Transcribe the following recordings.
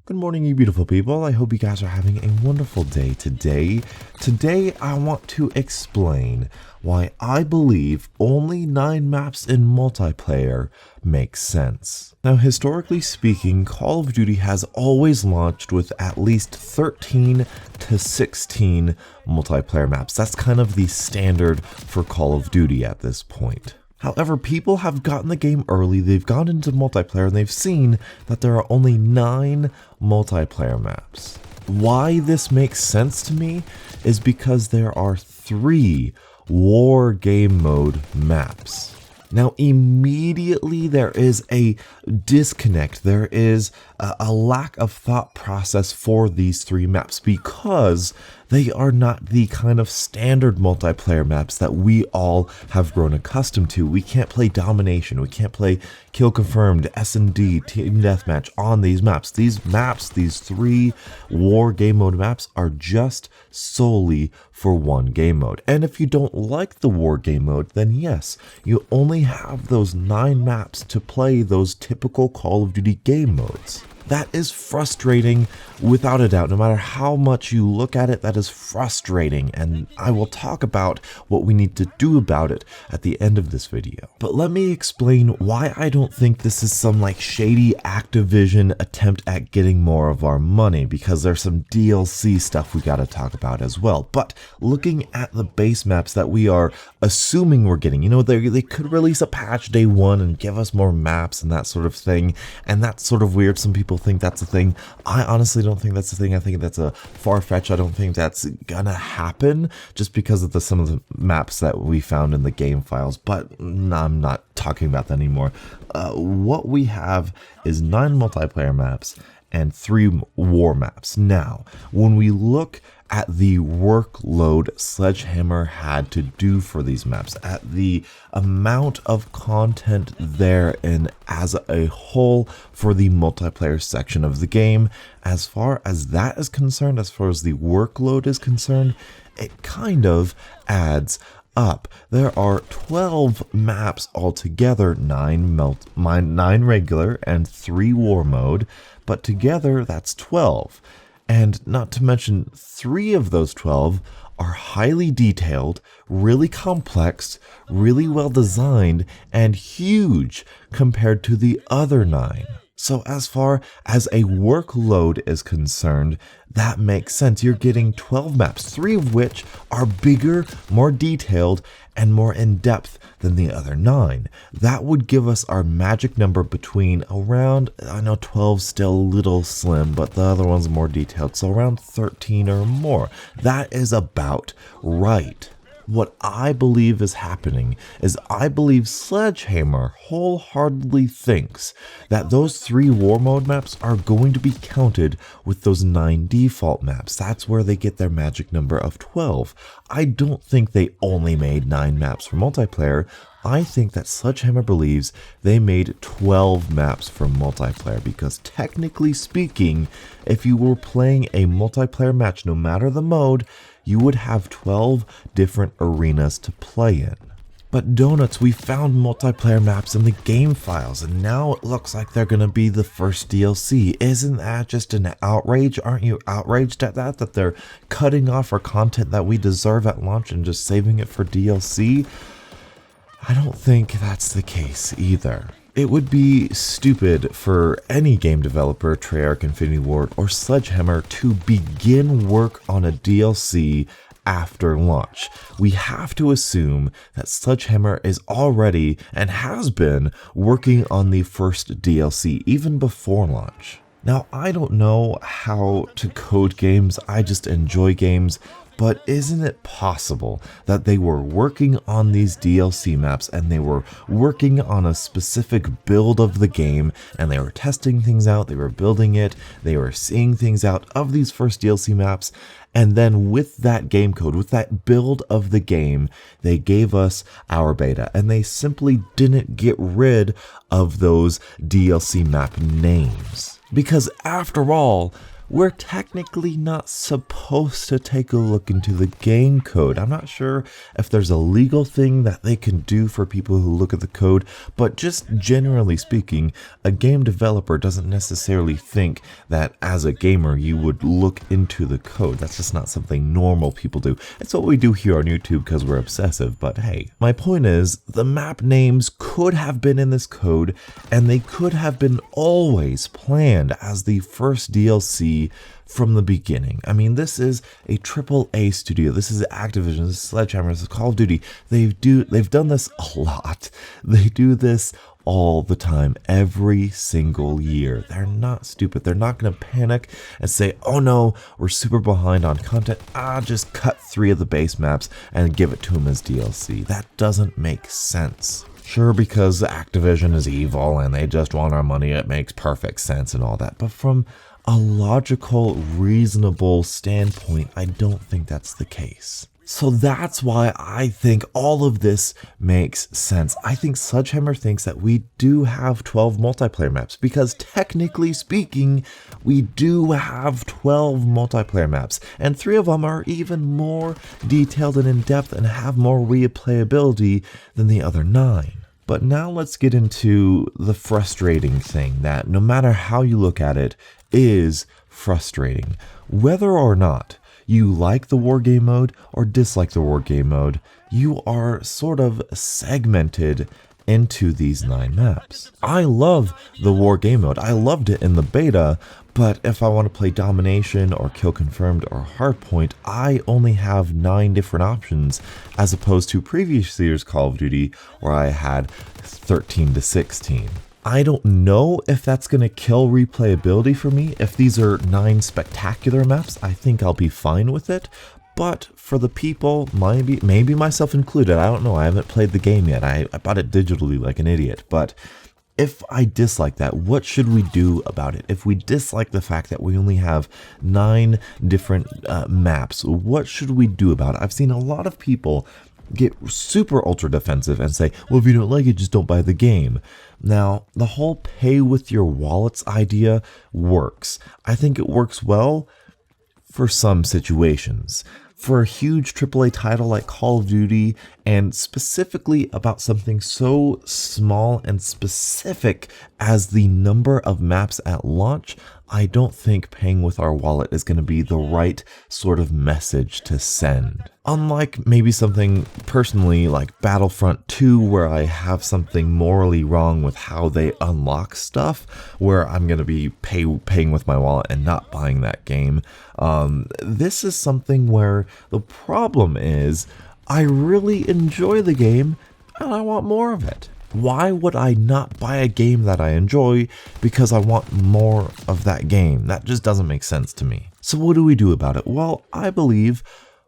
Good morning, you beautiful people. I hope you guys are having a wonderful day today. Today, I want to explain why I believe only 9 maps in multiplayer make sense. Now, historically speaking, Call of Duty has always launched with at least 13 to 16 multiplayer maps. That's kind of the standard for Call of Duty at this point. However, people have gotten the game early, they've gone into multiplayer, and they've seen that there are only 9 multiplayer maps. Why this makes sense to me is because there are 3 war game mode maps. Now, immediately there is a disconnect, there is a lack of thought process for these 3 maps because they are not the kind of standard multiplayer maps that we all have grown accustomed to. We can't play Domination, we can't play Kill Confirmed, S&D, Team Deathmatch on these maps. These 3 war game mode maps are just solely for one game mode. And if you don't like the war game mode, then yes, you only have those 9 maps to play those typical Call of Duty game modes. That is frustrating without a doubt. No matter how much you look at it, that is frustrating, and I will talk about what we need to do about it at the end of this video. But let me explain why I don't think this is some shady Activision attempt at getting more of our money, because there's some DLC stuff we gotta talk about as well. But looking at the base maps that we are assuming we're getting, they could release a patch day 1 and give us more maps and that sort of thing, and that's sort of weird. Some people think that's a thing. I honestly don't think that's a thing. I think that's a far-fetched. I don't think that's gonna happen just because of some of the maps that we found in the game files, but I'm not talking about that anymore. What we have is 9 multiplayer maps and 3 war maps. Now, when we look at the workload Sledgehammer had to do for these maps, at the amount of content therein as a whole for the multiplayer section of the game, as far as that is concerned, as far as the workload is concerned, it kind of adds up. There are 12 maps altogether, 9 regular and 3 war mode, but together that's 12. And not to mention, 3 of those 12 are highly detailed, really complex, really well designed, and huge compared to the other 9. So as far as a workload is concerned, that makes sense. You're getting 12 maps, 3 of which are bigger, more detailed, and more in-depth than the other 9. That would give us our magic number between around, I know 12's still a little slim, but the other one's more detailed, so around 13 or more. That is about right. What I believe is happening is I believe Sledgehammer wholeheartedly thinks that those 3 war mode maps are going to be counted with those 9 default maps. That's where they get their magic number of 12. I don't think they only made 9 maps for multiplayer. I think that Sledgehammer believes they made 12 maps for multiplayer because technically speaking, if you were playing a multiplayer match, no matter the mode, you would have 12 different arenas to play in. But donuts, we found multiplayer maps in the game files, and now it looks like they're gonna be the first DLC. Isn't that just an outrage? Aren't you outraged at that they're cutting off our content that we deserve at launch and just saving it for DLC? I don't think that's the case either. It would be stupid for any game developer, Treyarch, Infinity Ward, or Sledgehammer to begin work on a DLC after launch. We have to assume that Sledgehammer is already and has been working on the first DLC even before launch. Now, I don't know how to code games, I just enjoy games, but isn't it possible that they were working on these DLC maps and they were working on a specific build of the game and they were testing things out, they were building it, they were seeing things out of these first DLC maps, and then with that game code, with that build of the game, they gave us our beta and they simply didn't get rid of those DLC map names. Because after all, we're technically not supposed to take a look into the game code. I'm not sure if there's a legal thing that they can do for people who look at the code, but just generally speaking, a game developer doesn't necessarily think that as a gamer you would look into the code. That's just not something normal people do. It's what we do here on YouTube because we're obsessive, but hey, my point is the map names could have been in this code and they could have been always planned as the first DLC from the beginning. I mean, this is a AAA studio. This is Activision, this is Sledgehammer, this is Call of Duty. They've done this a lot. They do this all the time, every single year. They're not stupid. They're not going to panic and say, oh no, we're super behind on content. Just cut 3 of the base maps and give it to them as DLC. That doesn't make sense. Sure, because Activision is evil and they just want our money, it makes perfect sense and all that. But from a logical, reasonable standpoint, I don't think that's the case. So that's why I think all of this makes sense. I think Sledgehammer thinks that we do have 12 multiplayer maps because technically speaking, we do have 12 multiplayer maps and 3 of them are even more detailed and in-depth and have more replayability than the other 9. But now let's get into the frustrating thing that no matter how you look at it is frustrating. Whether or not you like the war game mode or dislike the war game mode, you are sort of segmented into these 9 maps. I love the war game mode. I loved it in the beta, but if I want to play Domination or Kill Confirmed or Hardpoint, I only have 9 different options as opposed to previous year's Call of Duty where I had 13 to 16. I don't know if that's going to kill replayability for me. If these are 9 spectacular maps, I think I'll be fine with it. But for the people, maybe myself included, I don't know, I haven't played the game yet. I bought it digitally like an idiot. But if I dislike that, what should we do about it? If we dislike the fact that we only have 9 different maps, what should we do about it? I've seen a lot of people get super ultra defensive and say, well, if you don't like it, just don't buy the game. Now, the whole pay with your wallets idea works. I think it works well for some situations. For a huge AAA title like Call of Duty, and specifically about something so small and specific as the number of maps at launch, I don't think paying with our wallet is going to be the right sort of message to send. Unlike maybe something personally like Battlefront 2, where I have something morally wrong with how they unlock stuff, where I'm going to be paying with my wallet and not buying that game. This is something where the problem is I really enjoy the game and I want more of it. Why would I not buy a game that I enjoy because I want more of that game? That just doesn't make sense to me. So what do we do about it? Well, I believe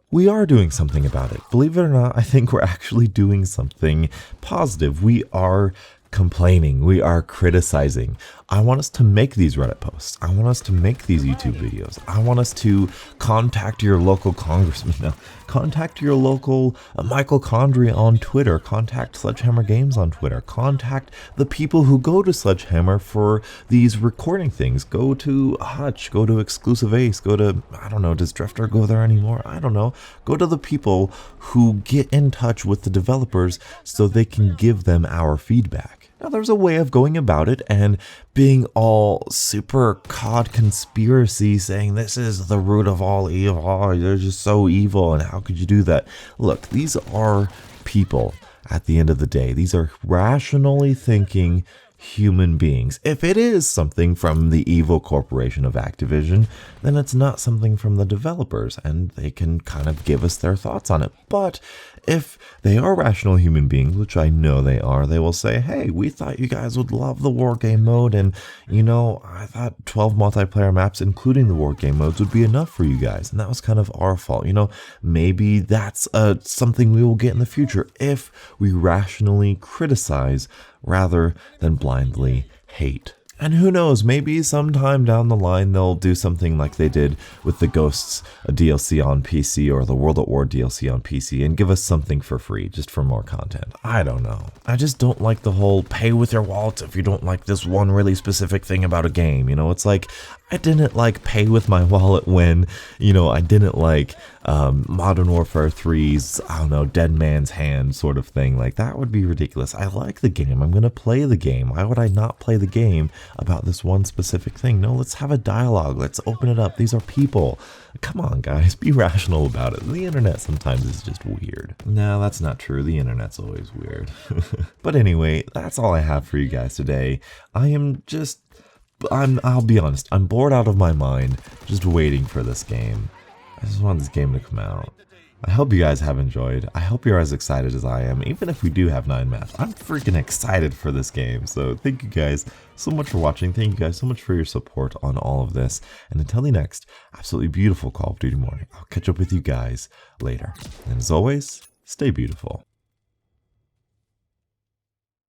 we are doing something about it. Believe it or not, I think we're actually doing something positive. We are complaining. We are criticizing. I want us to make these Reddit posts. I want us to make these YouTube videos. I want us to contact your local congressman. Contact your local Michael Condrey on Twitter. Contact Sledgehammer Games on Twitter. Contact the people who go to Sledgehammer for these recording things. Go to Hutch. Go to Exclusive Ace. Go to, I don't know, does Drifter go there anymore? I don't know. Go to the people who get in touch with the developers so they can give them our feedback. Now, there's a way of going about it and being all super COD conspiracy, saying this is the root of all evil, oh, they're just so evil, and how could you do that? Look, these are people at the end of the day. These are rationally thinking human beings. If it is something from the evil corporation of Activision, then it's not something from the developers, and they can kind of give us their thoughts on it. But if they are rational human beings, which I know they are, they will say, hey, we thought you guys would love the war game mode, and you know, I thought 12 multiplayer maps, including the war game modes, would be enough for you guys, and that was kind of our fault. You know, maybe that's something we will get in the future if we rationally criticize rather than blindly hate. And who knows, maybe sometime down the line they'll do something like they did with the Ghosts DLC on PC or the World at War DLC on PC and give us something for free, just for more content. I don't know. I just don't like the whole pay with your wallet if you don't like this one really specific thing about a game. You know, it's like, I didn't like pay with my wallet when, I didn't like Modern Warfare 3's, I don't know, Dead Man's Hand sort of thing. Like, that would be ridiculous. I like the game. I'm going to play the game. Why would I not play the game about this one specific thing? No, let's have a dialogue. Let's open it up. These are people. Come on, guys. Be rational about it. The internet sometimes is just weird. No, that's not true. The internet's always weird. But anyway, that's all I have for you guys today. I'll be honest, I'm bored out of my mind just waiting for this game. I just want this game to come out. I hope you guys have enjoyed. I hope you're as excited as I am, even if we do have 9 maps. I'm freaking excited for this game. So thank you guys so much for watching. Thank you guys so much for your support on all of this. And until the next absolutely beautiful Call of Duty morning, I'll catch up with you guys later. And as always, stay beautiful.